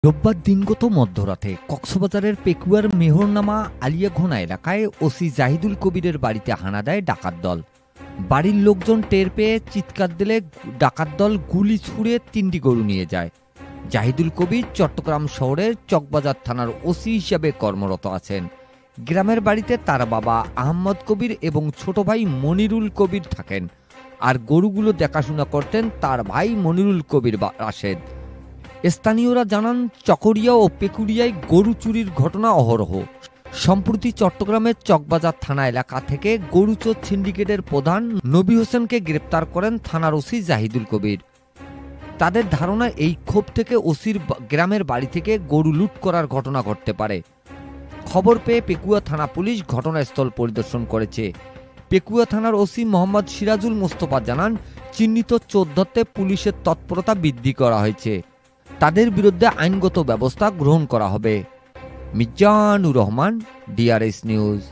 রোববার দিনগত মধ্যরাতে কক্সবাজারের পেকুয়ার মেহরনামা আলিয়াঘোনা এলাকায় ওসি জাহিদুল কবিরের বাড়িতে হানা দেয় ডাকাত দল। বাড়ির লোকজন টের পেয়ে চিৎকার দিলে ডাকাত দল গুলি ছুড়ে ৩টি গরু নিয়ে যায়। জাহিদুল কবির চট্টগ্রাম শহরের চকবাজার থানার ওসি হিসেবে কর্মরত আছেন। গ্রামের বাড়িতে তার বাবা আহমদ কবির এবং ছোট ভাই মনিরুল কবির থাকেন, আর গরুগুলো দেখাশোনা করতেন তার ভাই মনিরুল কবির রাশেদ। স্থানীয়রা জানান, চকরিয়া ও পেকুরিয়ায় গরু চুরির ঘটনা অহরহ। সম্প্রতি চট্টগ্রামের চকবাজার থানা এলাকা থেকে গরু চোর সিন্ডিকেটের প্রধান নবী হোসেনকে গ্রেপ্তার করেন থানার ওসি জাহিদুল কবির। তাদের ধারণা, এই ক্ষোভ থেকে ওসির গ্রামের বাড়ি থেকে গরু লুট করার ঘটনা ঘটতে পারে। খবর পেয়ে পেকুয়া থানা পুলিশ ঘটনাস্থল পরিদর্শন করেছে। পেকুয়া থানার ওসি মোহাম্মদ সিরাজুল মোস্তফা জানান, চিহ্নিত চোর ধরতে পুলিশের তৎপরতা বৃদ্ধি করা হয়েছে। তাদের বিরুদ্ধে আইনগত ব্যবস্থা গ্রহণ করা হবে। Mizanur Rahman, DRS news.